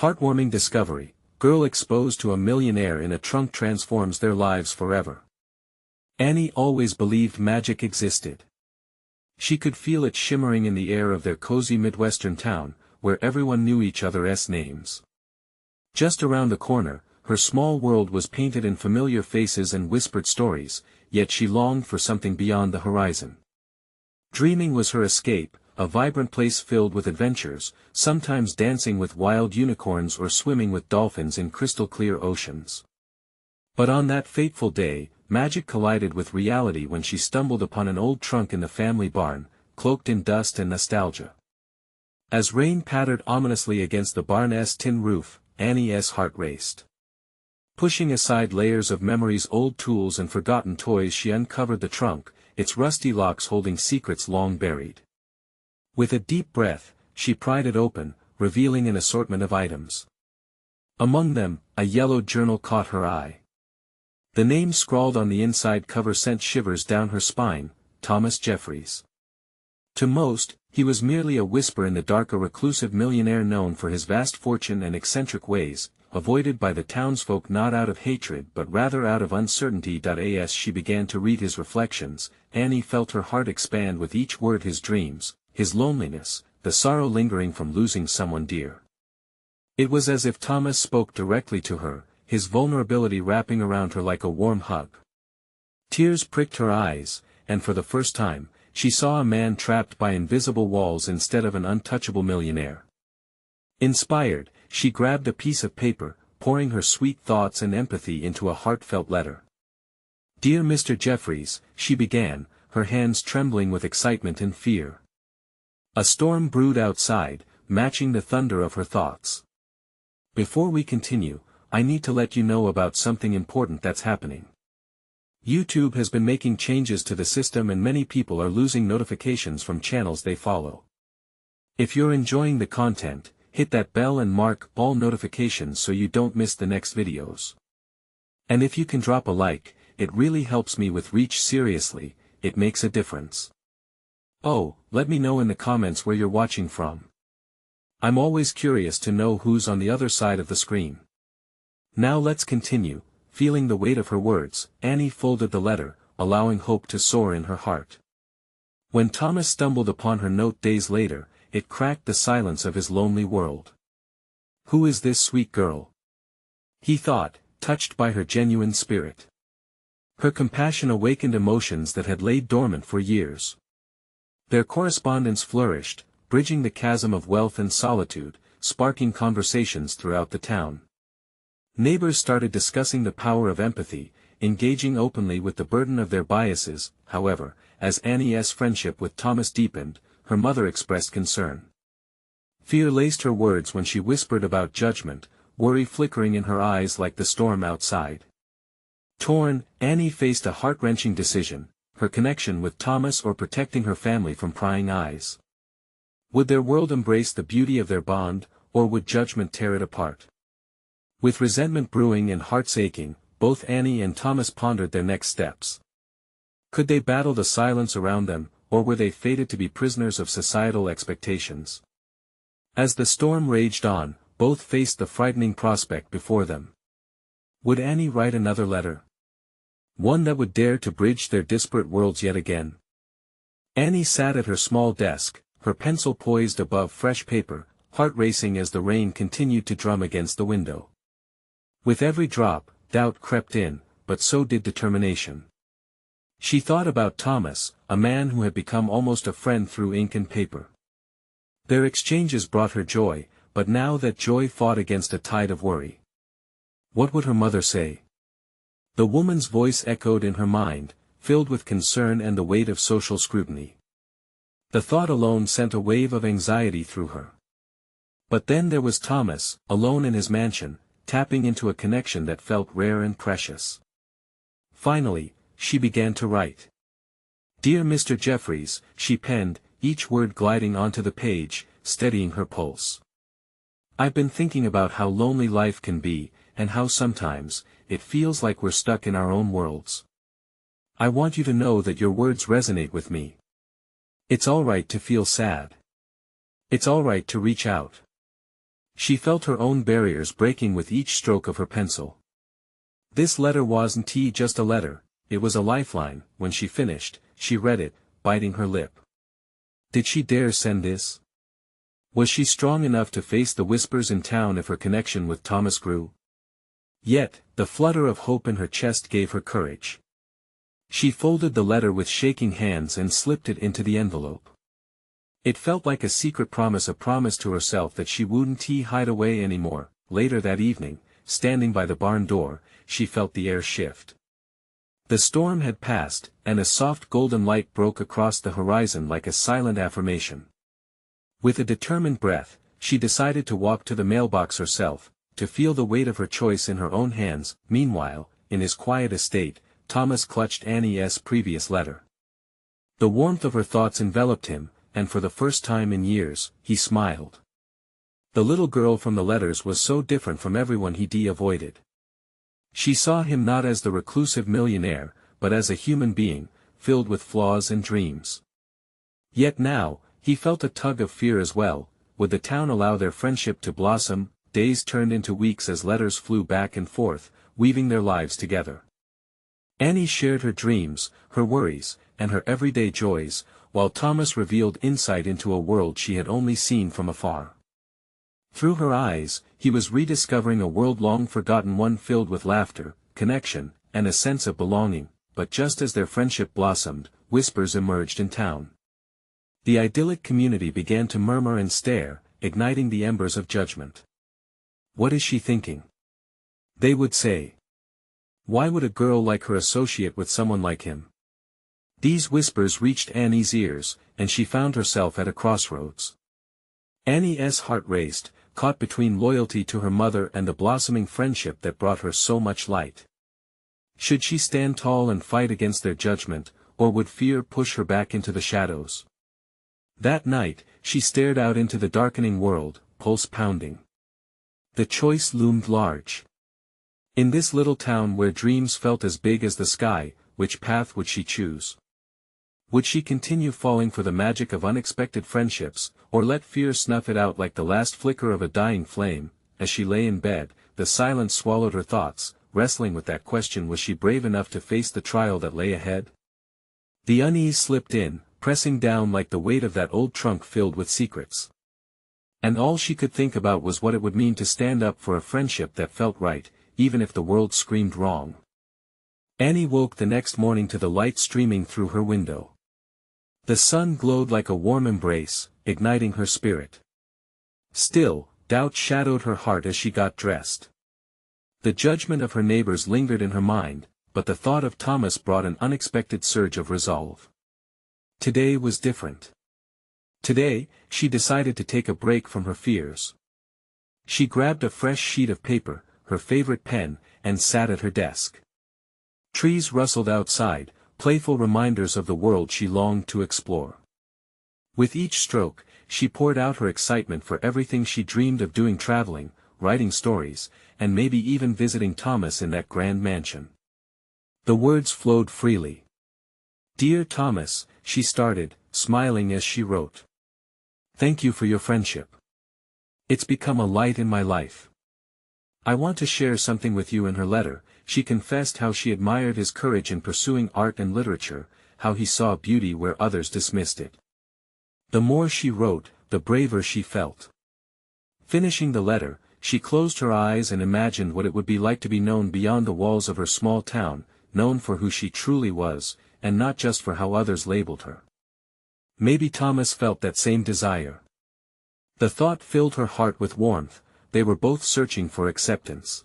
Heartwarming discovery, girl exposed to a millionaire in a trunk transforms their lives forever. Annie always believed magic existed. She could feel it shimmering in the air of their cozy Midwestern town, where everyone knew each other's names. Just around the corner, her small world was painted in familiar faces and whispered stories, yet she longed for something beyond the horizon. Dreaming was her escape, a vibrant place filled with adventures, sometimes dancing with wild unicorns or swimming with dolphins in crystal-clear oceans. But on that fateful day, magic collided with reality when she stumbled upon an old trunk in the family barn, cloaked in dust and nostalgia. As rain pattered ominously against the barn's tin roof, Annie's heart raced. Pushing aside layers of memories, old tools and forgotten toys, she uncovered the trunk, its rusty locks holding secrets long buried. With a deep breath, she pried it open, revealing an assortment of items. Among them, a yellowed journal caught her eye. The name scrawled on the inside cover sent shivers down her spine, Thomas Jeffries. To most, he was merely a whisper in the dark, a reclusive millionaire known for his vast fortune and eccentric ways, avoided by the townsfolk not out of hatred but rather out of uncertainty. As she began to read his reflections, Annie felt her heart expand with each word: his dreams, his loneliness, the sorrow lingering from losing someone dear. It was as if Thomas spoke directly to her, his vulnerability wrapping around her like a warm hug. Tears pricked her eyes, and for the first time, she saw a man trapped by invisible walls instead of an untouchable millionaire. Inspired, she grabbed a piece of paper, pouring her sweet thoughts and empathy into a heartfelt letter. "Dear Mr. Jeffries," she began, her hands trembling with excitement and fear. A storm brewed outside, matching the thunder of her thoughts. "Before we continue, I need to let you know about something important that's happening. YouTube has been making changes to the system and many people are losing notifications from channels they follow. If you're enjoying the content, hit that bell and mark all notifications so you don't miss the next videos. And if you can drop a like, it really helps me with reach. Seriously, it makes a difference. Oh, let me know in the comments where you're watching from. I'm always curious to know who's on the other side of the screen." Now let's continue. Feeling the weight of her words, Annie folded the letter, allowing hope to soar in her heart. When Thomas stumbled upon her note days later, it cracked the silence of his lonely world. "Who is this sweet girl?" he thought, touched by her genuine spirit. Her compassion awakened emotions that had laid dormant for years. Their correspondence flourished, bridging the chasm of wealth and solitude, sparking conversations throughout the town. Neighbors started discussing the power of empathy, engaging openly with the burden of their biases. However, as Annie's friendship with Thomas deepened, her mother expressed concern. Fear laced her words when she whispered about judgment, worry flickering in her eyes like the storm outside. Torn, Annie faced a heart-wrenching decision: her connection with Thomas or protecting her family from prying eyes. Would their world embrace the beauty of their bond, or would judgment tear it apart? With resentment brewing and hearts aching, both Annie and Thomas pondered their next steps. Could they battle the silence around them, or were they fated to be prisoners of societal expectations? As the storm raged on, both faced the frightening prospect before them. Would Annie write another letter? One that would dare to bridge their disparate worlds yet again? Annie sat at her small desk, her pencil poised above fresh paper, heart racing as the rain continued to drum against the window. With every drop, doubt crept in, but so did determination. She thought about Thomas, a man who had become almost a friend through ink and paper. Their exchanges brought her joy, but now that joy fought against a tide of worry. What would her mother say? The woman's voice echoed in her mind, filled with concern and the weight of social scrutiny. The thought alone sent a wave of anxiety through her. But then there was Thomas, alone in his mansion, tapping into a connection that felt rare and precious. Finally, she began to write. "Dear Mr. Jeffries," she penned, each word gliding onto the page, steadying her pulse. "I've been thinking about how lonely life can be, and how sometimes, it feels like we're stuck in our own worlds. I want you to know that your words resonate with me. It's alright to feel sad. It's alright to reach out. She felt her own barriers breaking with each stroke of her pencil. This letter wasn't just a letter, it was a lifeline. When she finished, she read it, biting her lip. Did she dare send this? Was she strong enough to face the whispers in town if her connection with Thomas grew? Yet, the flutter of hope in her chest gave her courage. She folded the letter with shaking hands and slipped it into the envelope. It felt like a secret promise, a promise to herself that she wouldn't hide away anymore. Later that evening, standing by the barn door, she felt the air shift. The storm had passed, and a soft golden light broke across the horizon like a silent affirmation. With a determined breath, she decided to walk to the mailbox herself, to feel the weight of her choice in her own hands. Meanwhile, in his quiet estate, Thomas clutched Annie's previous letter. The warmth of her thoughts enveloped him, and for the first time in years, he smiled. The little girl from the letters was so different from everyone he avoided. She saw him not as the reclusive millionaire, but as a human being, filled with flaws and dreams. Yet now, he felt a tug of fear as well. Would the town allow their friendship to blossom? Days turned into weeks as letters flew back and forth, weaving their lives together. Annie shared her dreams, her worries, and her everyday joys, while Thomas revealed insight into a world she had only seen from afar. Through her eyes, he was rediscovering a world long forgotten, one filled with laughter, connection, and a sense of belonging. But just as their friendship blossomed, whispers emerged in town. The idyllic community began to murmur and stare, igniting the embers of judgment. What is she thinking? They would say. Why would a girl like her associate with someone like him? These whispers reached Annie's ears, and she found herself at a crossroads. Annie's heart raced, caught between loyalty to her mother and the blossoming friendship that brought her so much light. Should she stand tall and fight against their judgment, or would fear push her back into the shadows? That night, she stared out into the darkening world, pulse pounding. The choice loomed large. In this little town where dreams felt as big as the sky, which path would she choose? Would she continue falling for the magic of unexpected friendships, or let fear snuff it out like the last flicker of a dying flame? As she lay in bed, the silence swallowed her thoughts, wrestling with that question: was she brave enough to face the trial that lay ahead? The unease slipped in, pressing down like the weight of that old trunk filled with secrets. And all she could think about was what it would mean to stand up for a friendship that felt right, even if the world screamed wrong. Annie woke the next morning to the light streaming through her window. The sun glowed like a warm embrace, igniting her spirit. Still, doubt shadowed her heart as she got dressed. The judgment of her neighbors lingered in her mind, but the thought of Thomas brought an unexpected surge of resolve. Today was different. Today, she decided to take a break from her fears. She grabbed a fresh sheet of paper, her favorite pen, and sat at her desk. Trees rustled outside, playful reminders of the world she longed to explore. With each stroke, she poured out her excitement for everything she dreamed of doing: traveling, writing stories, and maybe even visiting Thomas in that grand mansion. The words flowed freely. "Dear Thomas," she started, smiling as she wrote. "Thank you for your friendship. It's become a light in my life. I want to share something with you." In her letter, she confessed how she admired his courage in pursuing art and literature, how he saw beauty where others dismissed it. The more she wrote, the braver she felt. Finishing the letter, she closed her eyes and imagined what it would be like to be known beyond the walls of her small town, known for who she truly was, and not just for how others labeled her. Maybe Thomas felt that same desire. The thought filled her heart with warmth. They were both searching for acceptance.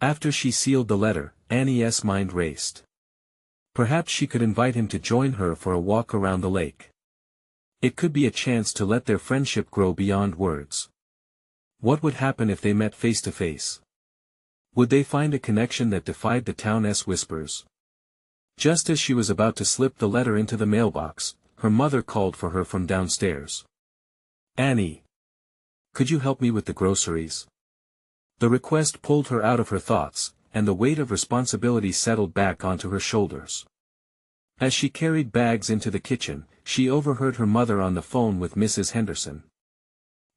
After she sealed the letter, Annie's mind raced. Perhaps she could invite him to join her for a walk around the lake. It could be a chance to let their friendship grow beyond words. What would happen if they met face to face? Would they find a connection that defied the town's whispers? Just as she was about to slip the letter into the mailbox, her mother called for her from downstairs. "Annie, could you help me with the groceries?" The request pulled her out of her thoughts, and the weight of responsibility settled back onto her shoulders. As she carried bags into the kitchen, she overheard her mother on the phone with Mrs. Henderson.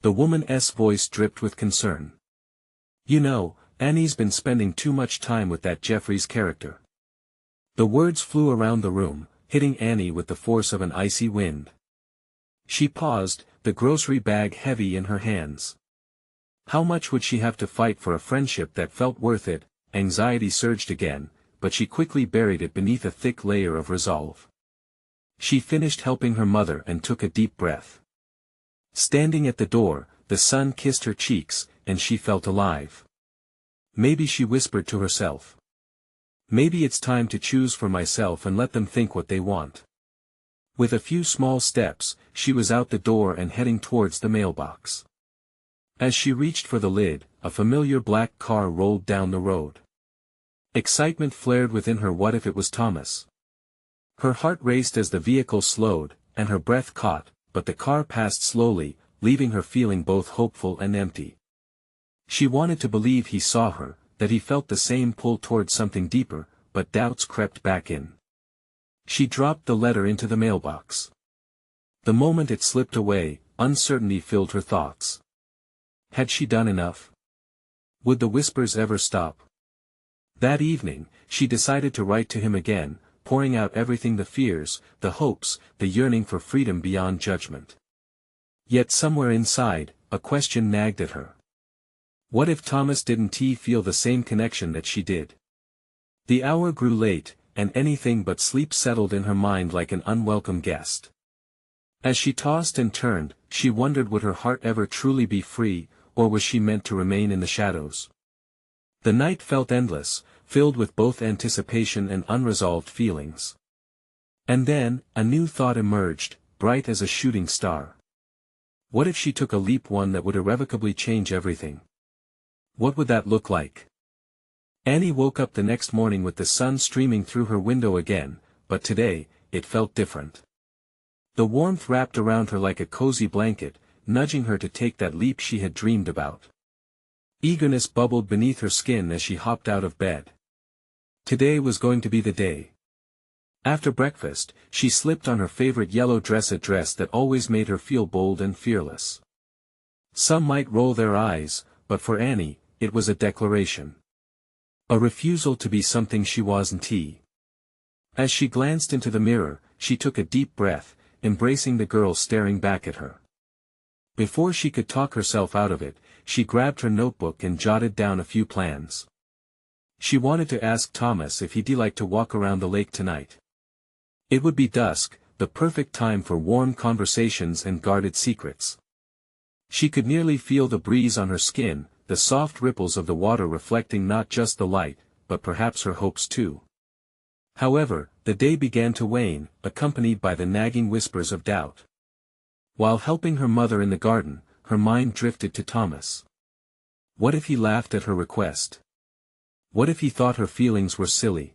The woman's voice dripped with concern. You know, Annie's been spending too much time with that Jeffries character. The words flew around the room, hitting Annie with the force of an icy wind. She paused, the grocery bag heavy in her hands. How much would she have to fight for a friendship that felt worth it? Anxiety surged again, but she quickly buried it beneath a thick layer of resolve. She finished helping her mother and took a deep breath. Standing at the door, the sun kissed her cheeks, and she felt alive. Maybe, she whispered to herself. Maybe it's time to choose for myself and let them think what they want. With a few small steps, she was out the door and heading towards the mailbox. As she reached for the lid, a familiar black car rolled down the road. Excitement flared within her. What if it was Thomas? Her heart raced as the vehicle slowed, and her breath caught, but the car passed slowly, leaving her feeling both hopeful and empty. She wanted to believe he saw her, that he felt the same pull towards something deeper, but doubts crept back in. She dropped the letter into the mailbox. The moment it slipped away, uncertainty filled her thoughts. Had she done enough? Would the whispers ever stop? That evening, she decided to write to him again, pouring out everything, the fears, the hopes, the yearning for freedom beyond judgment. Yet somewhere inside, a question nagged at her. What if Thomas didn't feel the same connection that she did? The hour grew late, and anything but sleep settled in her mind like an unwelcome guest. As she tossed and turned, she wondered, would her heart ever truly be free, or was she meant to remain in the shadows? The night felt endless, filled with both anticipation and unresolved feelings. And then, a new thought emerged, bright as a shooting star. What if she took a leap, one that would irrevocably change everything? What would that look like? Annie woke up the next morning with the sun streaming through her window again, but today, it felt different. The warmth wrapped around her like a cozy blanket, nudging her to take that leap she had dreamed about. Eagerness bubbled beneath her skin as she hopped out of bed. Today was going to be the day. After breakfast, she slipped on her favorite yellow dress, a dress that always made her feel bold and fearless. Some might roll their eyes, but for Annie, it was a declaration. A refusal to be something she wasn't. As she glanced into the mirror, she took a deep breath, embracing the girl staring back at her. Before she could talk herself out of it, she grabbed her notebook and jotted down a few plans. She wanted to ask Thomas if he'd like to walk around the lake tonight. It would be dusk, the perfect time for warm conversations and guarded secrets. She could nearly feel the breeze on her skin, the soft ripples of the water reflecting not just the light, but perhaps her hopes too. However, the day began to wane, accompanied by the nagging whispers of doubt. While helping her mother in the garden, her mind drifted to Thomas. What if he laughed at her request? What if he thought her feelings were silly?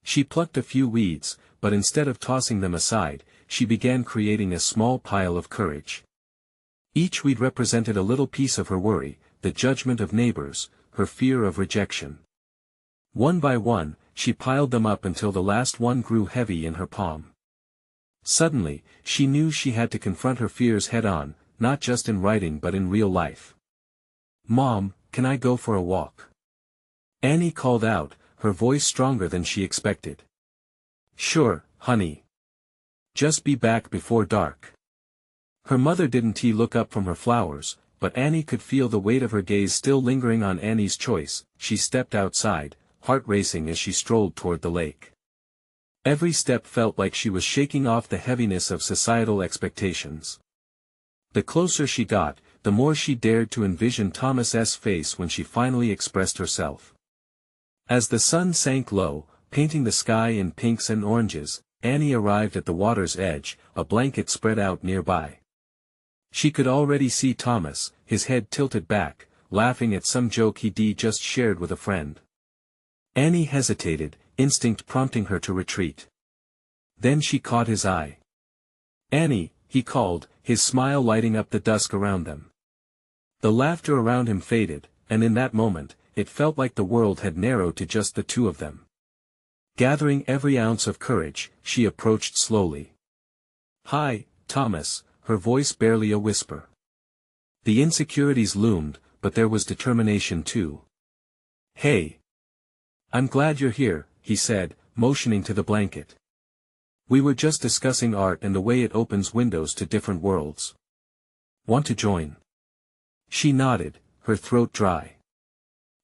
She plucked a few weeds, but instead of tossing them aside, she began creating a small pile of courage. Each weed represented a little piece of her worry, the judgment of neighbors, her fear of rejection. One by one, she piled them up until the last one grew heavy in her palm. Suddenly, she knew she had to confront her fears head-on, not just in writing but in real life. "Mom, can I go for a walk?" Annie called out, her voice stronger than she expected. "Sure, honey. Just be back before dark." Her mother didn't look up from her flowers, but Annie could feel the weight of her gaze still lingering on Annie's choice. She stepped outside, heart racing as she strolled toward the lake. Every step felt like she was shaking off the heaviness of societal expectations. The closer she got, the more she dared to envision Thomas's face when she finally expressed herself. As the sun sank low, painting the sky in pinks and oranges, Annie arrived at the water's edge, a blanket spread out nearby. She could already see Thomas, his head tilted back, laughing at some joke he'd just shared with a friend. Annie hesitated, instinct prompting her to retreat. Then she caught his eye. "Annie," he called, his smile lighting up the dusk around them. The laughter around him faded, and in that moment, it felt like the world had narrowed to just the two of them. Gathering every ounce of courage, she approached slowly. "Hi, Thomas," her voice barely a whisper. The insecurities loomed, but there was determination too. "Hey. I'm glad you're here," he said, motioning to the blanket. "We were just discussing art and the way it opens windows to different worlds. Want to join?" She nodded, her throat dry.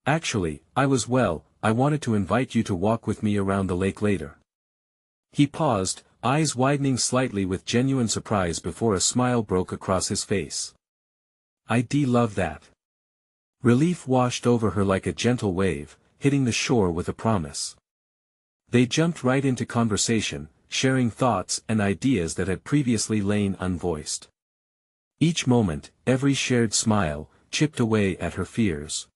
"Actually, I wanted to invite you to walk with me around the lake later." He paused, eyes widening slightly with genuine surprise before a smile broke across his face. "I'd love that." Relief washed over her like a gentle wave, hitting the shore with a promise. They jumped right into conversation, sharing thoughts and ideas that had previously lain unvoiced. Each moment, every shared smile, chipped away at her fears.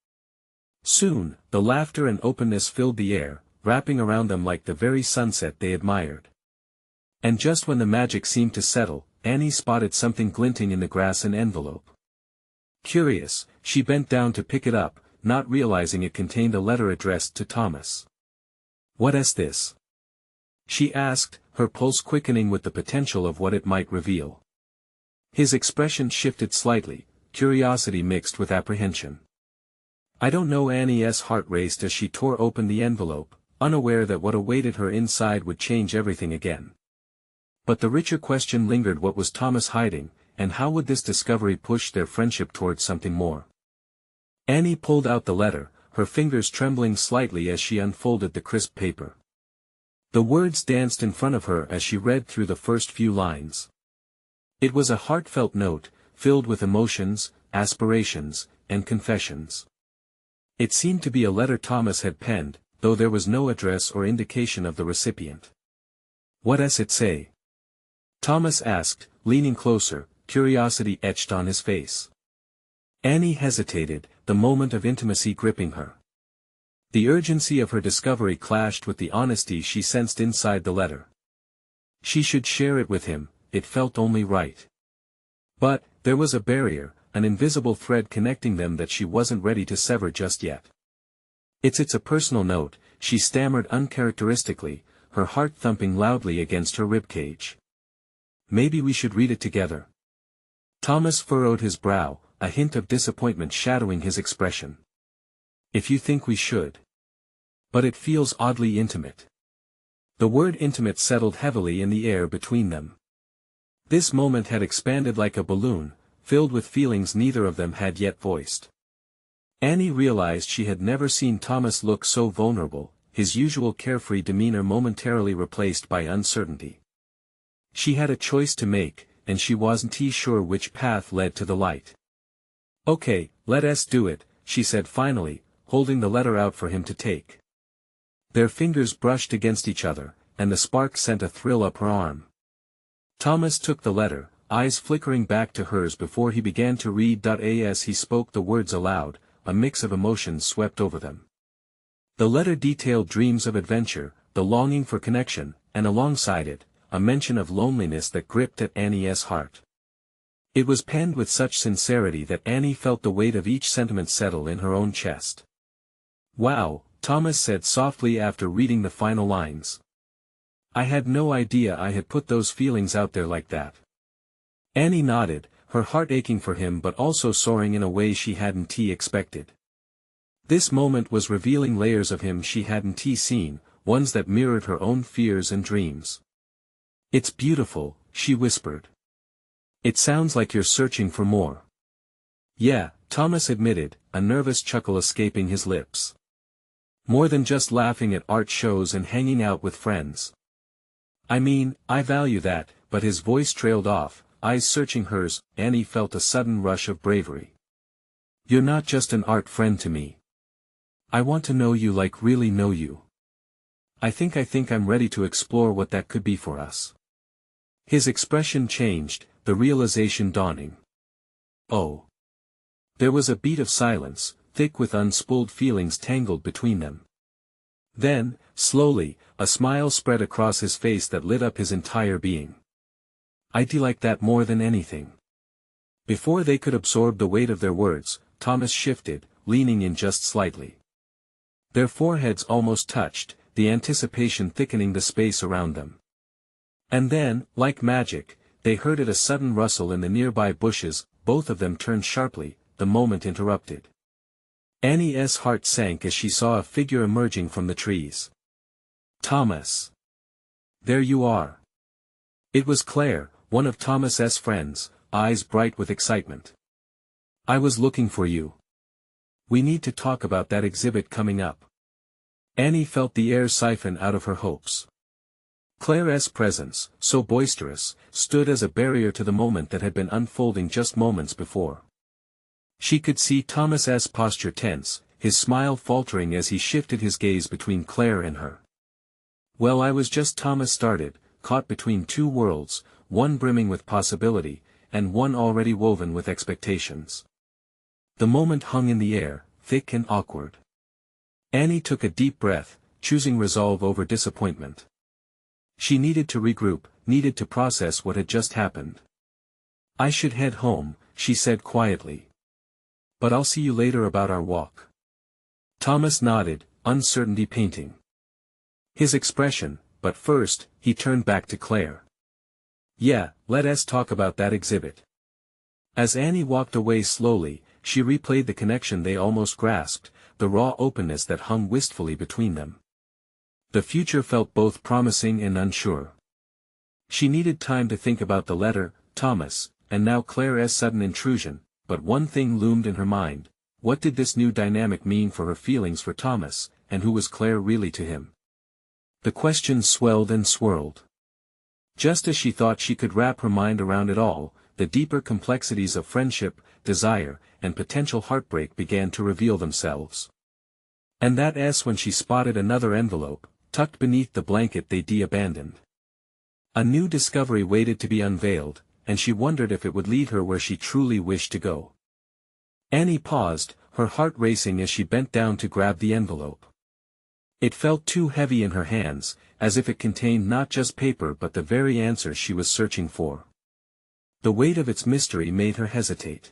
Soon, the laughter and openness filled the air, wrapping around them like the very sunset they admired. And just when the magic seemed to settle, Annie spotted something glinting in the grass, an envelope. Curious, she bent down to pick it up, not realizing it contained a letter addressed to Thomas. "What's this?" she asked, her pulse quickening with the potential of what it might reveal. His expression shifted slightly, curiosity mixed with apprehension. "I don't know." Annie's heart raced as she tore open the envelope, unaware that what awaited her inside would change everything again. But the richer question lingered: what was Thomas hiding, and how would this discovery push their friendship towards something more? Annie pulled out the letter, her fingers trembling slightly as she unfolded the crisp paper. The words danced in front of her as she read through the first few lines. It was a heartfelt note, filled with emotions, aspirations, and confessions. It seemed to be a letter Thomas had penned, though there was no address or indication of the recipient. "What's it say?" Thomas asked, leaning closer, curiosity etched on his face. Annie hesitated, the moment of intimacy gripping her. The urgency of her discovery clashed with the honesty she sensed inside the letter. She should share it with him, it felt only right. But, there was a barrier, an invisible thread connecting them that she wasn't ready to sever just yet. It's a personal note," she stammered uncharacteristically, her heart thumping loudly against her ribcage. "Maybe we should read it together." Thomas furrowed his brow, a hint of disappointment shadowing his expression. "If you think we should. But it feels oddly intimate." The word intimate settled heavily in the air between them. This moment had expanded like a balloon, filled with feelings neither of them had yet voiced. Annie realized she had never seen Thomas look so vulnerable, his usual carefree demeanor momentarily replaced by uncertainty. She had a choice to make, and she wasn't sure which path led to the light. "Okay, let's do it," she said finally, holding the letter out for him to take. Their fingers brushed against each other, and the spark sent a thrill up her arm. Thomas took the letter, eyes flickering back to hers before he began to read. As he spoke the words aloud, a mix of emotions swept over them. The letter detailed dreams of adventure, the longing for connection, and alongside it, a mention of loneliness that gripped at Annie's heart. It was penned with such sincerity that Annie felt the weight of each sentiment settle in her own chest. "Wow," Thomas said softly after reading the final lines. "I had no idea I had put those feelings out there like that." Annie nodded, her heart aching for him but also soaring in a way she hadn't expected. This moment was revealing layers of him she hadn't seen, ones that mirrored her own fears and dreams. "It's beautiful," she whispered. "It sounds like you're searching for more." "Yeah," Thomas admitted, a nervous chuckle escaping his lips. "More than just laughing at art shows and hanging out with friends. I mean, I value that," but his voice trailed off, eyes searching hers. Annie felt a sudden rush of bravery. "You're not just an art friend to me. I want to know you, like really know you. I think I'm ready to explore what that could be for us." His expression changed, the realization dawning. "Oh." There was a beat of silence, thick with unspooled feelings tangled between them. Then, slowly, a smile spread across his face that lit up his entire being. "I'd like that more than anything." Before they could absorb the weight of their words, Thomas shifted, leaning in just slightly. Their foreheads almost touched, the anticipation thickening the space around them. And then, like magic, they heard a sudden rustle in the nearby bushes, both of them turned sharply, the moment interrupted. Annie's heart sank as she saw a figure emerging from the trees. Thomas! There you are! It was Claire, one of Thomas's friends, eyes bright with excitement. I was looking for you. We need to talk about that exhibit coming up. Annie felt the air siphon out of her hopes. Claire's presence, so boisterous, stood as a barrier to the moment that had been unfolding just moments before. She could see Thomas's posture tense, his smile faltering as he shifted his gaze between Claire and her. Well, I was just Thomas started, caught between two worlds, one brimming with possibility, and one already woven with expectations. The moment hung in the air, thick and awkward. Annie took a deep breath, choosing resolve over disappointment. She needed to regroup, needed to process what had just happened. I should head home, she said quietly. But I'll see you later about our walk. Thomas nodded, uncertainty painting his expression, but first, he turned back to Claire. Yeah, let us talk about that exhibit. As Annie walked away slowly, she replayed the connection they almost grasped, the raw openness that hung wistfully between them. The future felt both promising and unsure. She needed time to think about the letter, Thomas, and now Claire's sudden intrusion, but one thing loomed in her mind: what did this new dynamic mean for her feelings for Thomas, and who was Claire really to him? The question swelled and swirled. Just as she thought she could wrap her mind around it all, the deeper complexities of friendship, desire, and potential heartbreak began to reveal themselves. And that's when she spotted another envelope, tucked beneath the blanket they'd abandoned. A new discovery waited to be unveiled, and she wondered if it would lead her where she truly wished to go. Annie paused, her heart racing as she bent down to grab the envelope. It felt too heavy in her hands, as if it contained not just paper but the very answer she was searching for. The weight of its mystery made her hesitate.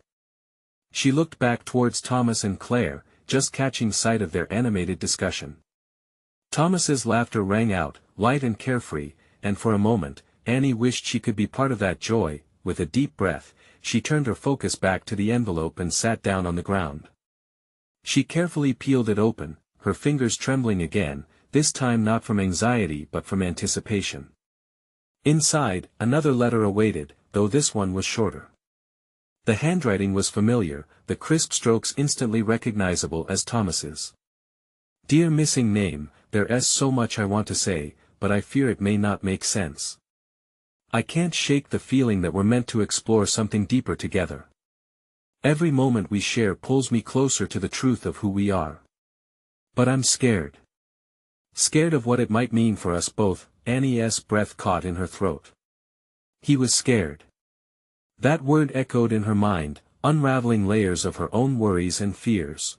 She looked back towards Thomas and Claire, just catching sight of their animated discussion. Thomas's laughter rang out, light and carefree, and for a moment, Annie wished she could be part of that joy. With a deep breath, she turned her focus back to the envelope and sat down on the ground. She carefully peeled it open, her fingers trembling again, this time not from anxiety but from anticipation. Inside, another letter awaited, though this one was shorter. The handwriting was familiar, the crisp strokes instantly recognizable as Thomas's. Dear missing name, there's so much I want to say, but I fear it may not make sense. I can't shake the feeling that we're meant to explore something deeper together. Every moment we share pulls me closer to the truth of who we are. But I'm scared. Scared of what it might mean for us both. Annie's breath caught in her throat. He was scared. That word echoed in her mind, unraveling layers of her own worries and fears.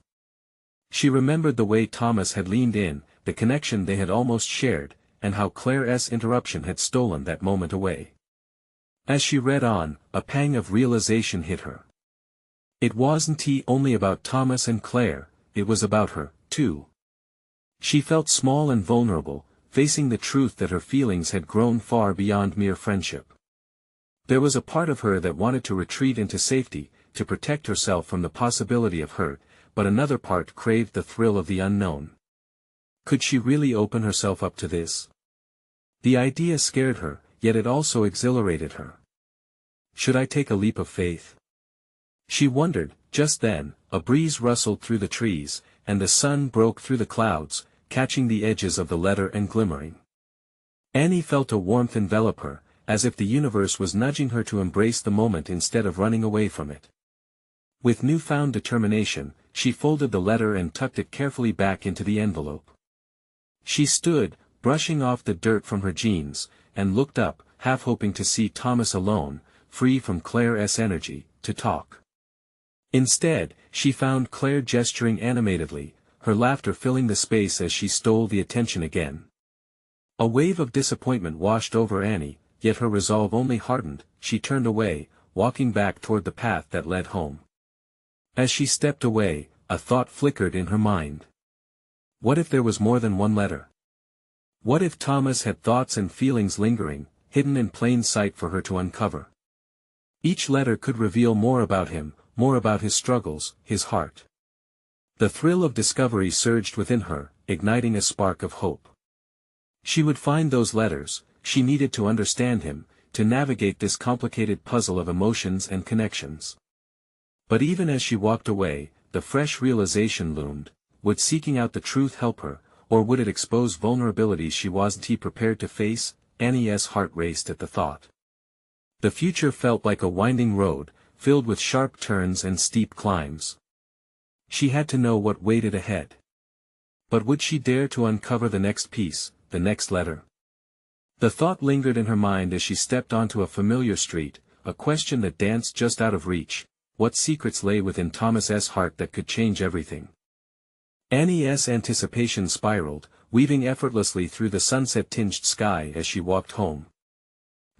She remembered the way Thomas had leaned in, the connection they had almost shared, and how Claire's interruption had stolen that moment away. As she read on, a pang of realization hit her. It wasn't only about Thomas and Claire, it was about her, too. She felt small and vulnerable, facing the truth that her feelings had grown far beyond mere friendship. There was a part of her that wanted to retreat into safety, to protect herself from the possibility of hurt, but another part craved the thrill of the unknown. Could she really open herself up to this? The idea scared her, yet it also exhilarated her. Should I take a leap of faith? She wondered. Just then, a breeze rustled through the trees, and the sun broke through the clouds, catching the edges of the letter and glimmering. Annie felt a warmth envelop her, as if the universe was nudging her to embrace the moment instead of running away from it. With newfound determination, she folded the letter and tucked it carefully back into the envelope. She stood, brushing off the dirt from her jeans, and looked up, half hoping to see Thomas alone, free from Claire's energy, to talk. Instead, she found Claire gesturing animatedly, her laughter filling the space as she stole the attention again. A wave of disappointment washed over Annie, yet her resolve only hardened. She turned away, walking back toward the path that led home. As she stepped away, a thought flickered in her mind. What if there was more than one letter? What if Thomas had thoughts and feelings lingering, hidden in plain sight for her to uncover? Each letter could reveal more about him, more about his struggles, his heart. The thrill of discovery surged within her, igniting a spark of hope. She would find those letters, she needed to understand him, to navigate this complicated puzzle of emotions and connections. But even as she walked away, the fresh realization loomed: would seeking out the truth help her, or would it expose vulnerabilities she wasn't prepared to face? Annie's heart raced at the thought. The future felt like a winding road, filled with sharp turns and steep climbs. She had to know what waited ahead. But would she dare to uncover the next piece, the next letter? The thought lingered in her mind as she stepped onto a familiar street, a question that danced just out of reach: what secrets lay within Thomas's heart that could change everything? Annie's anticipation spiraled, weaving effortlessly through the sunset-tinged sky as she walked home.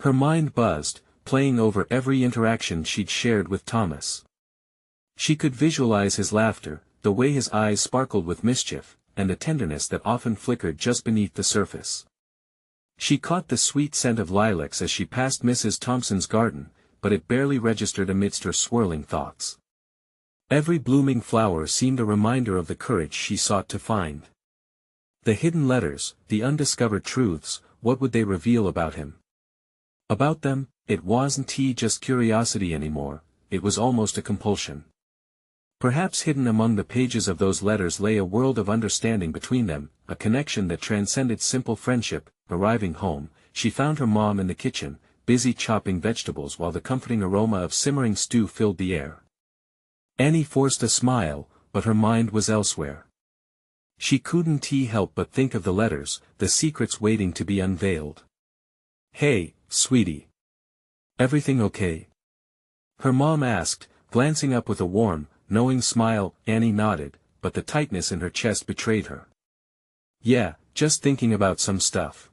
Her mind buzzed, playing over every interaction she'd shared with Thomas. She could visualize his laughter, the way his eyes sparkled with mischief, and the tenderness that often flickered just beneath the surface. She caught the sweet scent of lilacs as she passed Mrs. Thompson's garden, but it barely registered amidst her swirling thoughts. Every blooming flower seemed a reminder of the courage she sought to find. The hidden letters, the undiscovered truths, what would they reveal about him? About them, it wasn't just curiosity anymore, it was almost a compulsion. Perhaps hidden among the pages of those letters lay a world of understanding between them, a connection that transcended simple friendship. Arriving home, she found her mom in the kitchen, busy chopping vegetables while the comforting aroma of simmering stew filled the air. Annie forced a smile, but her mind was elsewhere. She couldn't help but think of the letters, the secrets waiting to be unveiled. "Hey, sweetie. Everything okay?" her mom asked, glancing up with a warm, knowing smile. Annie nodded, but the tightness in her chest betrayed her. "Yeah, just thinking about some stuff."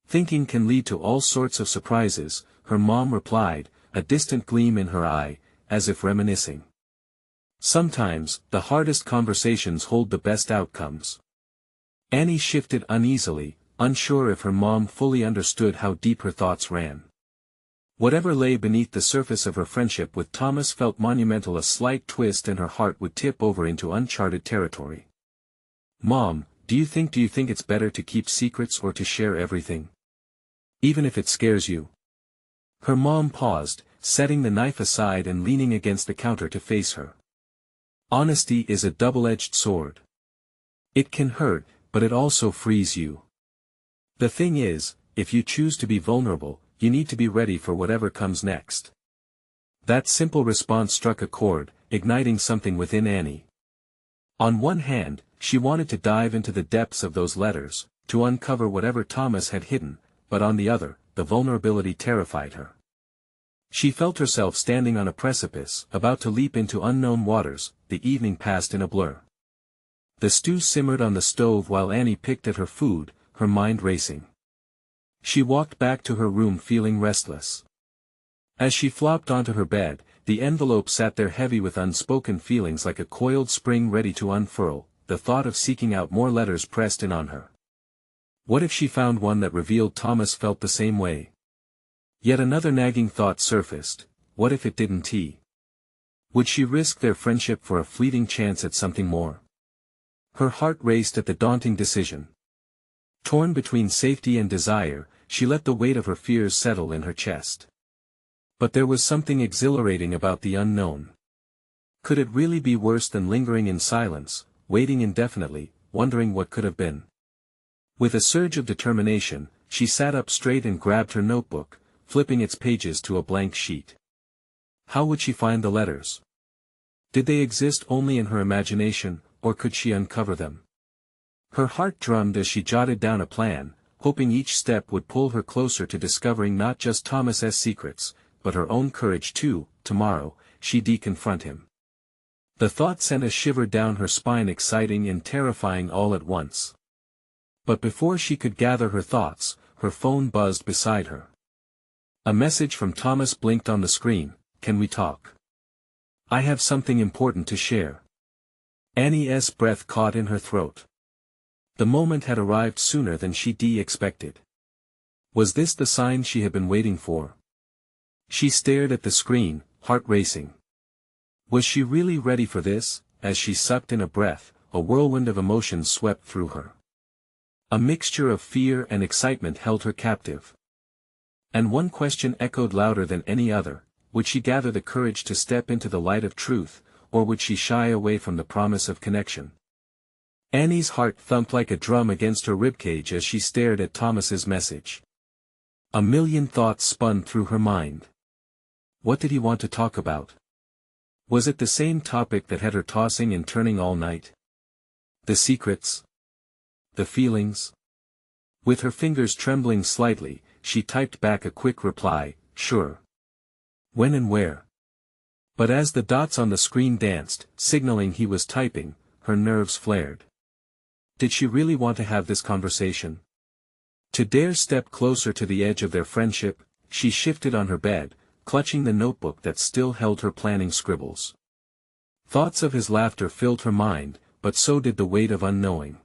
"Thinking can lead to all sorts of surprises," her mom replied, a distant gleam in her eye, as if reminiscing. "Sometimes, the hardest conversations hold the best outcomes." Annie shifted uneasily, unsure if her mom fully understood how deep her thoughts ran. Whatever lay beneath the surface of her friendship with Thomas felt monumental. A slight twist and her heart would tip over into uncharted territory. "Mom, do you think it's better to keep secrets or to share everything? Even if it scares you?" Her mom paused, setting the knife aside and leaning against the counter to face her. "Honesty is a double-edged sword. It can hurt, but it also frees you. The thing is, if you choose to be vulnerable, you need to be ready for whatever comes next." That simple response struck a chord, igniting something within Annie. On one hand, she wanted to dive into the depths of those letters, to uncover whatever Thomas had hidden, but on the other, the vulnerability terrified her. She felt herself standing on a precipice, about to leap into unknown waters. The evening passed in a blur. The stew simmered on the stove while Annie picked at her food, her mind racing. She walked back to her room feeling restless. As she flopped onto her bed, the envelope sat there heavy with unspoken feelings, like a coiled spring ready to unfurl. The thought of seeking out more letters pressed in on her. What if she found one that revealed Thomas felt the same way? Yet another nagging thought surfaced: what if it didn't? Would she risk their friendship for a fleeting chance at something more? Her heart raced at the daunting decision. Torn between safety and desire, she let the weight of her fears settle in her chest. But there was something exhilarating about the unknown. Could it really be worse than lingering in silence, waiting indefinitely, wondering what could have been? With a surge of determination, she sat up straight and grabbed her notebook, flipping its pages to a blank sheet. How would she find the letters? Did they exist only in her imagination, or could she uncover them? Her heart drummed as she jotted down a plan, hoping each step would pull her closer to discovering not just Thomas's secrets, but her own courage too. Tomorrow, she'd confront him. The thought sent a shiver down her spine, exciting and terrifying all at once. But before she could gather her thoughts, her phone buzzed beside her. A message from Thomas blinked on the screen. "Can we talk? I have something important to share." Annie's breath caught in her throat. The moment had arrived sooner than she'd expected. Was this the sign she had been waiting for? She stared at the screen, heart racing. Was she really ready for this? As she sucked in a breath, a whirlwind of emotions swept through her. A mixture of fear and excitement held her captive. And one question echoed louder than any other: would she gather the courage to step into the light of truth, or would she shy away from the promise of connection? Annie's heart thumped like a drum against her ribcage as she stared at Thomas's message. A million thoughts spun through her mind. What did he want to talk about? Was it the same topic that had her tossing and turning all night? The secrets? The feelings? With her fingers trembling slightly, she typed back a quick reply, "Sure." When and where? But as the dots on the screen danced, signaling he was typing, her nerves flared. Did she really want to have this conversation? To dare step closer to the edge of their friendship, she shifted on her bed, clutching the notebook that still held her planning scribbles. Thoughts of his laughter filled her mind, but so did the weight of unknowing.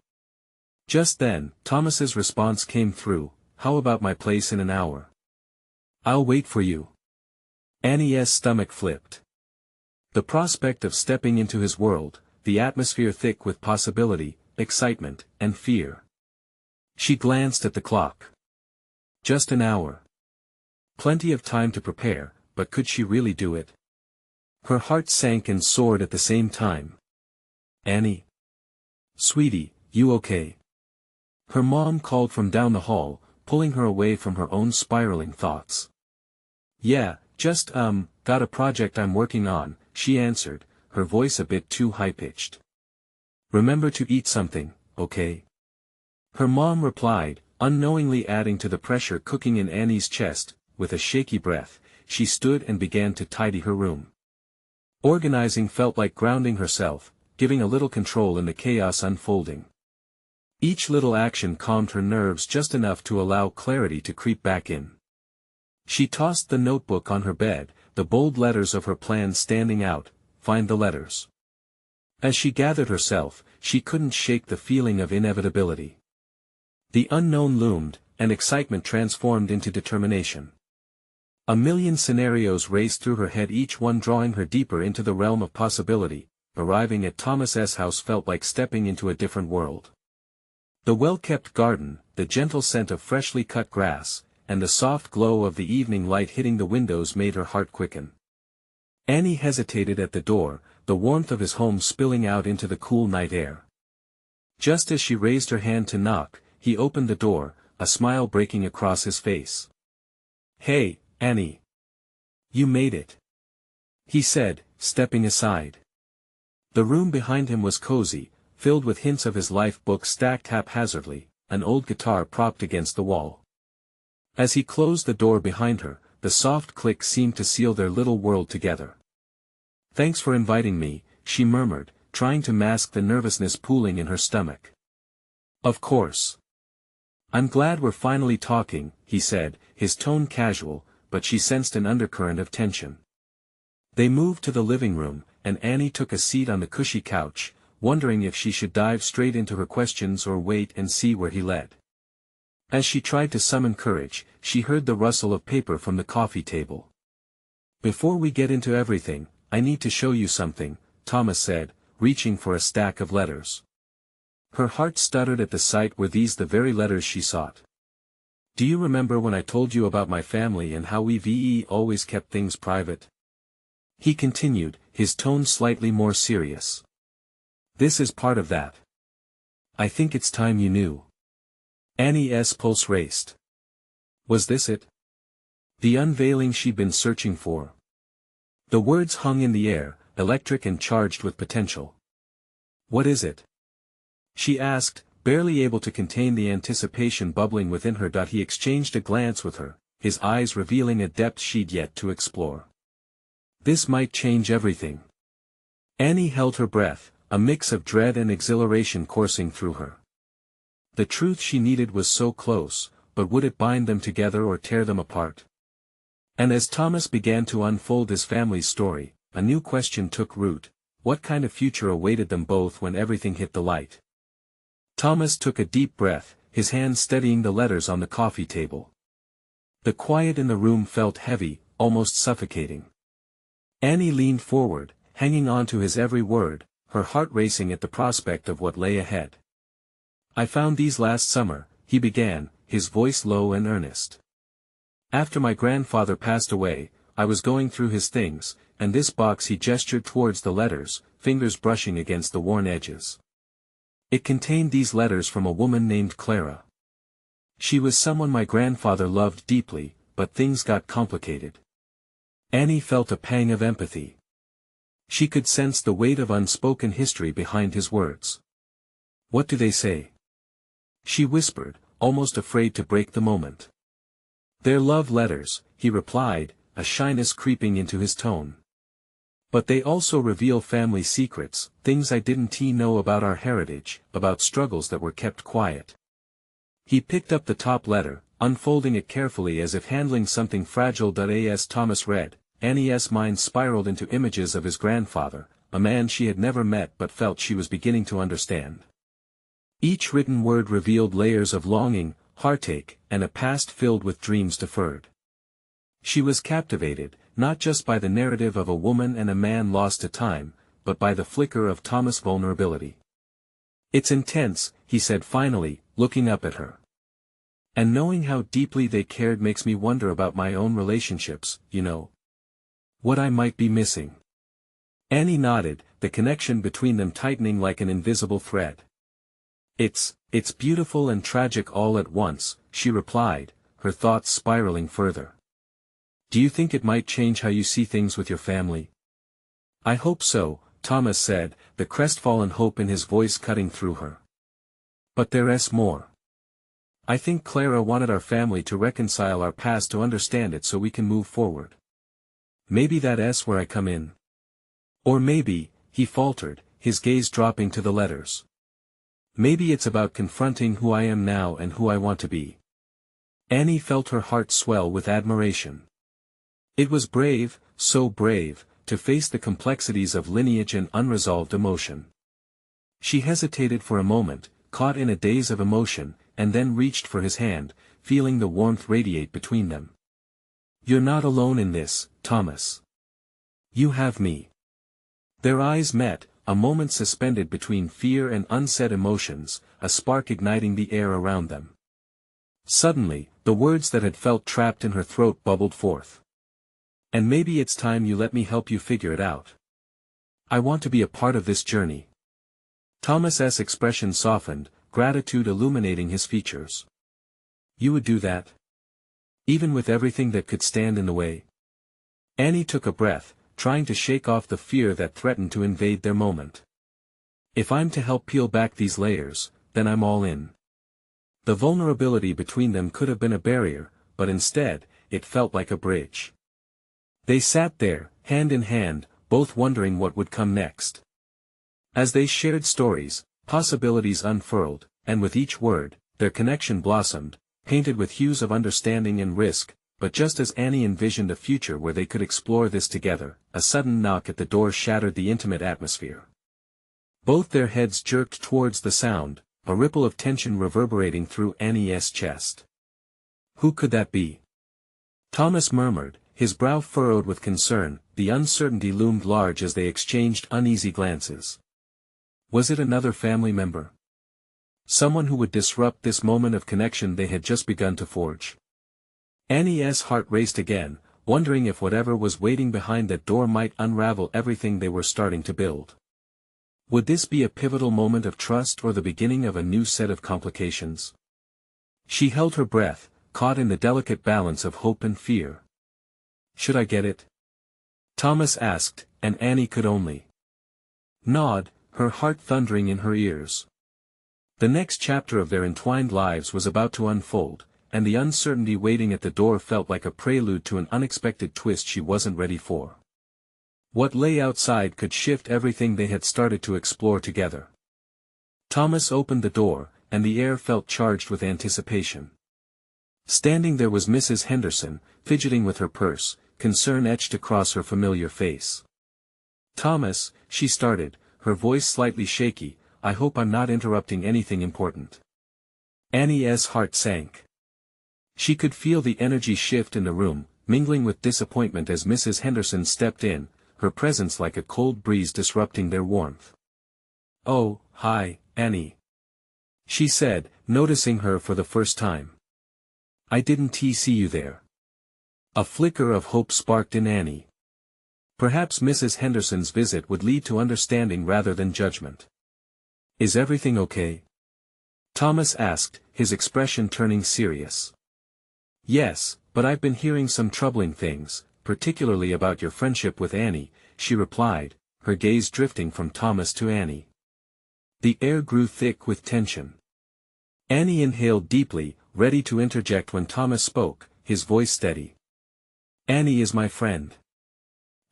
Just then, Thomas's response came through: "How about my place in an hour? I'll wait for you." Annie's stomach flipped. The prospect of stepping into his world, the atmosphere thick with possibility, excitement, and fear. She glanced at the clock. Just an hour. Plenty of time to prepare, but could she really do it? Her heart sank and soared at the same time. "Annie? Sweetie, you okay?" Her mom called from down the hall, pulling her away from her own spiraling thoughts. "Yeah, just got a project I'm working on," she answered, her voice a bit too high-pitched. "Remember to eat something, okay?" Her mom replied, unknowingly adding to the pressure cooking in Annie's chest. With a shaky breath, she stood and began to tidy her room. Organizing felt like grounding herself, giving a little control in the chaos unfolding. Each little action calmed her nerves just enough to allow clarity to creep back in. She tossed the notebook on her bed, the bold letters of her plan standing out: "Find the letters." As she gathered herself, she couldn't shake the feeling of inevitability. The unknown loomed, and excitement transformed into determination. A million scenarios raced through her head, each one drawing her deeper into the realm of possibility. Arriving at Thomas's house felt like stepping into a different world. The well-kept garden, the gentle scent of freshly cut grass, and the soft glow of the evening light hitting the windows made her heart quicken. Annie hesitated at the door, the warmth of his home spilling out into the cool night air. Just as she raised her hand to knock, he opened the door, a smile breaking across his face. "Hey, Annie. You made it," he said, stepping aside. The room behind him was cozy, filled with hints of his life book stacked haphazardly, an old guitar propped against the wall. As he closed the door behind her, the soft click seemed to seal their little world together. "Thanks for inviting me," she murmured, trying to mask the nervousness pooling in her stomach. "Of course. I'm glad we're finally talking," he said, his tone casual, but she sensed an undercurrent of tension. They moved to the living room, and Annie took a seat on the cushy couch, wondering if she should dive straight into her questions or wait and see where he led. As she tried to summon courage, she heard the rustle of paper from the coffee table. "Before we get into everything, I need to show you something," Thomas said, reaching for a stack of letters. Her heart stuttered at the sight. Were these the very letters she sought? "Do you remember when I told you about my family and how we've always kept things private?" He continued, his tone slightly more serious. "This is part of that. I think it's time you knew." Annie's pulse raced. Was this it? The unveiling she'd been searching for? The words hung in the air, electric and charged with potential. "What is it?" she asked, barely able to contain the anticipation bubbling within her. He exchanged a glance with her, his eyes revealing a depth she'd yet to explore. "This might change everything." Annie held her breath, a mix of dread and exhilaration coursing through her. The truth she needed was so close, but would it bind them together or tear them apart? And as Thomas began to unfold his family's story, a new question took root: what kind of future awaited them both when everything hit the light? Thomas took a deep breath, his hand steadying the letters on the coffee table. The quiet in the room felt heavy, almost suffocating. Annie leaned forward, hanging on to his every word, her heart racing at the prospect of what lay ahead. "I found these last summer," he began, his voice low and earnest. "After my grandfather passed away, I was going through his things, and this box," he gestured towards the letters, fingers brushing against the worn edges. "It contained these letters from a woman named Clara. She was someone my grandfather loved deeply, but things got complicated." Annie felt a pang of empathy. She could sense the weight of unspoken history behind his words. "What do they say?" she whispered, almost afraid to break the moment. "They're love letters," he replied, a shyness creeping into his tone. "But they also reveal family secrets, things I didn't know about our heritage, about struggles that were kept quiet." He picked up the top letter, unfolding it carefully as if handling something fragile. As Thomas read, Annie's mind spiraled into images of his grandfather, a man she had never met but felt she was beginning to understand. Each written word revealed layers of longing, heartache, and a past filled with dreams deferred. She was captivated, not just by the narrative of a woman and a man lost to time, but by the flicker of Thomas' vulnerability. "It's intense," he said finally, looking up at her. "And knowing how deeply they cared makes me wonder about my own relationships, you know. What I might be missing." Annie nodded, the connection between them tightening like an invisible thread. It's beautiful and tragic all at once," she replied, her thoughts spiraling further. "Do you think it might change how you see things with your family?" "I hope so," Thomas said, the crestfallen hope in his voice cutting through her. "But there's more. I think Clara wanted our family to reconcile our past to understand it so we can move forward. Maybe that's where I come in. Or maybe," he faltered, his gaze dropping to the letters. "Maybe it's about confronting who I am now and who I want to be." Annie felt her heart swell with admiration. It was brave, so brave, to face the complexities of lineage and unresolved emotion. She hesitated for a moment, caught in a daze of emotion, and then reached for his hand, feeling the warmth radiate between them. "You're not alone in this, Thomas. You have me." Their eyes met, a moment suspended between fear and unsaid emotions, a spark igniting the air around them. Suddenly, the words that had felt trapped in her throat bubbled forth. "And maybe it's time you let me help you figure it out. I want to be a part of this journey." Thomas's expression softened, gratitude illuminating his features. "You would do that? Even with everything that could stand in the way?" Annie took a breath, trying to shake off the fear that threatened to invade their moment. "If I'm to help peel back these layers, then I'm all in." The vulnerability between them could have been a barrier, but instead, it felt like a bridge. They sat there, hand in hand, both wondering what would come next. As they shared stories, possibilities unfurled, and with each word, their connection blossomed, painted with hues of understanding and risk. But just as Annie envisioned a future where they could explore this together, a sudden knock at the door shattered the intimate atmosphere. Both their heads jerked towards the sound, a ripple of tension reverberating through Annie's chest. "Who could that be?" Thomas murmured, his brow furrowed with concern, the uncertainty loomed large as they exchanged uneasy glances. Was it another family member? Someone who would disrupt this moment of connection they had just begun to forge? Annie's heart raced again, wondering if whatever was waiting behind that door might unravel everything they were starting to build. Would this be a pivotal moment of trust or the beginning of a new set of complications? She held her breath, caught in the delicate balance of hope and fear. "Should I get it?" Thomas asked, and Annie could only nod, her heart thundering in her ears. The next chapter of their entwined lives was about to unfold, and the uncertainty waiting at the door felt like a prelude to an unexpected twist she wasn't ready for. What lay outside could shift everything they had started to explore together. Thomas opened the door, and the air felt charged with anticipation. Standing there was Mrs. Henderson, fidgeting with her purse, concern etched across her familiar face. "Thomas," she started, her voice slightly shaky, "I hope I'm not interrupting anything important." Annie's heart sank. She could feel the energy shift in the room, mingling with disappointment as Mrs. Henderson stepped in, her presence like a cold breeze disrupting their warmth. "Oh, hi, Annie," she said, noticing her for the first time. "I didn't see you there." A flicker of hope sparked in Annie. Perhaps Mrs. Henderson's visit would lead to understanding rather than judgment. "Is everything okay?" Thomas asked, his expression turning serious. "Yes, but I've been hearing some troubling things, particularly about your friendship with Annie," she replied, her gaze drifting from Thomas to Annie. The air grew thick with tension. Annie inhaled deeply, ready to interject when Thomas spoke, his voice steady. "Annie is my friend.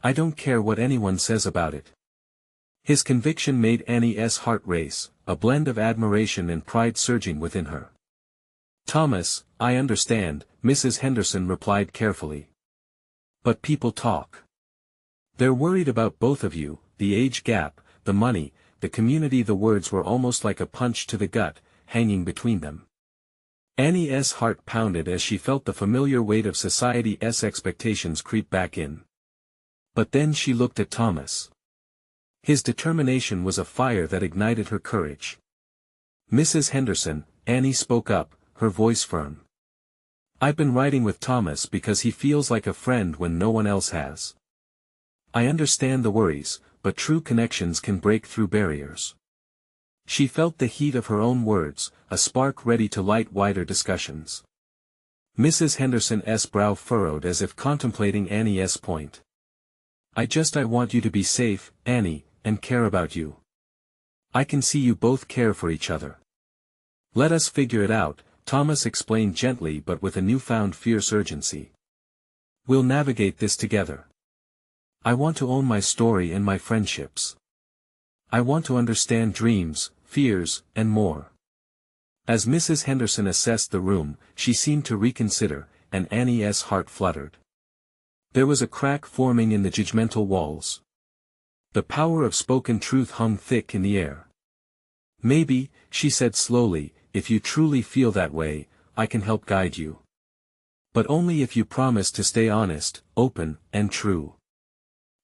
I don't care what anyone says about it." His conviction made Annie's heart race, a blend of admiration and pride surging within her. "Thomas, I understand," Mrs. Henderson replied carefully. "But people talk. They're worried about both of you, the age gap, the money, the community." The words were almost like a punch to the gut, hanging between them. Annie's heart pounded as she felt the familiar weight of society's expectations creep back in. But then she looked at Thomas. His determination was a fire that ignited her courage. "Mrs. Henderson," Annie spoke up, her voice firm. "I've been riding with Thomas because he feels like a friend when no one else has. I understand the worries, but true connections can break through barriers." She felt the heat of her own words, a spark ready to light wider discussions. Mrs. Henderson's brow furrowed as if contemplating Annie's point. I want you to be safe, Annie, and care about you. I can see you both care for each other. Let us figure it out," Thomas explained gently but with a newfound fierce urgency. "We'll navigate this together. I want to own my story and my friendships. I want to understand dreams, fears, and more." As Mrs. Henderson assessed the room, she seemed to reconsider, and Annie's heart fluttered. There was a crack forming in the judgmental walls. The power of spoken truth hung thick in the air. "Maybe," she said slowly, "if you truly feel that way, I can help guide you. But only if you promise to stay honest, open, and true."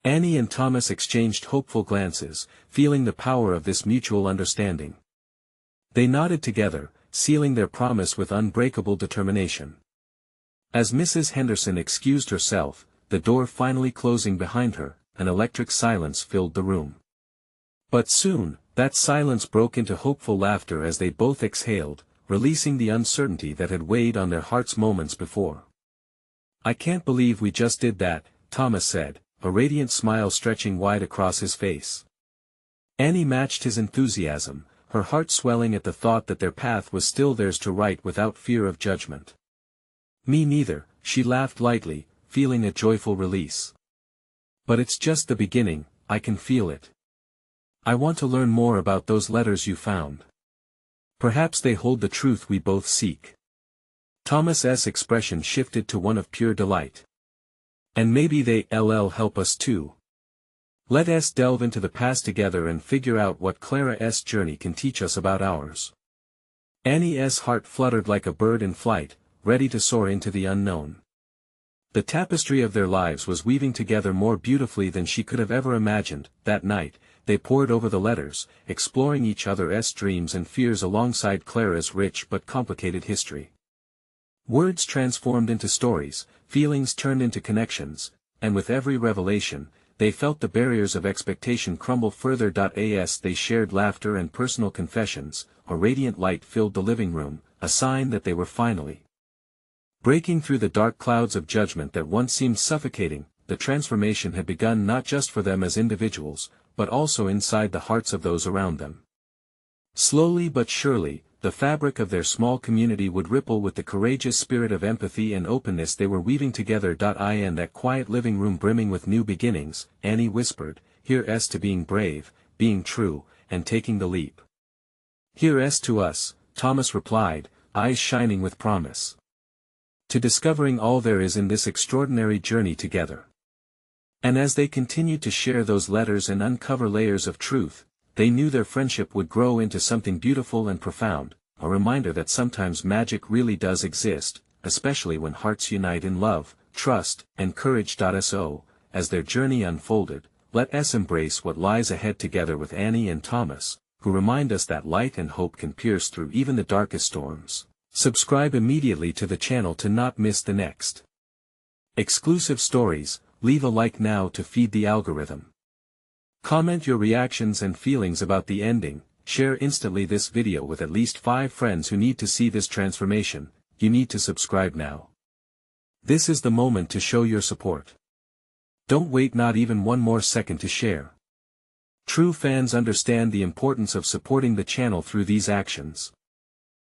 Annie and Thomas exchanged hopeful glances, feeling the power of this mutual understanding. They nodded together, sealing their promise with unbreakable determination. As Mrs. Henderson excused herself, the door finally closing behind her, an electric silence filled the room. But soon, that silence broke into hopeful laughter as they both exhaled, releasing the uncertainty that had weighed on their hearts moments before. "I can't believe we just did that," Thomas said, a radiant smile stretching wide across his face. Annie matched his enthusiasm, her heart swelling at the thought that their path was still theirs to write without fear of judgment. "Me neither," she laughed lightly, feeling a joyful release. "But it's just the beginning, I can feel it. I want to learn more about those letters you found. Perhaps they hold the truth we both seek." Thomas's expression shifted to one of pure delight. "And maybe they'll help us too. Let us delve into the past together and figure out what Clara's journey can teach us about ours." Annie's heart fluttered like a bird in flight, ready to soar into the unknown. The tapestry of their lives was weaving together more beautifully than she could have ever imagined. That night, they pored over the letters, exploring each other's dreams and fears alongside Clara's rich but complicated history. Words transformed into stories, feelings turned into connections, and with every revelation, they felt the barriers of expectation crumble further. As they shared laughter and personal confessions, a radiant light filled the living room, a sign that they were finally breaking through the dark clouds of judgment that once seemed suffocating. The transformation had begun not just for them as individuals, but also inside the hearts of those around them. Slowly but surely, the fabric of their small community would ripple with the courageous spirit of empathy and openness they were weaving together. In that quiet living room brimming with new beginnings, Annie whispered, "Here's to being brave, being true, and taking the leap." "Here's to us," Thomas replied, eyes shining with promise. "To discovering all there is in this extraordinary journey together." And as they continued to share those letters and uncover layers of truth, they knew their friendship would grow into something beautiful and profound, a reminder that sometimes magic really does exist, especially when hearts unite in love, trust, and courage. So, as their journey unfolded, let us embrace what lies ahead together with Annie and Thomas, who remind us that light and hope can pierce through even the darkest storms. Subscribe immediately to the channel to not miss the next exclusive stories. Leave a like now to feed the algorithm. Comment your reactions and feelings about the ending. Share instantly this video with at least 5 friends who need to see this transformation. You need to subscribe now. This is the moment to show your support. Don't wait not even one more second to share. True fans understand the importance of supporting the channel through these actions.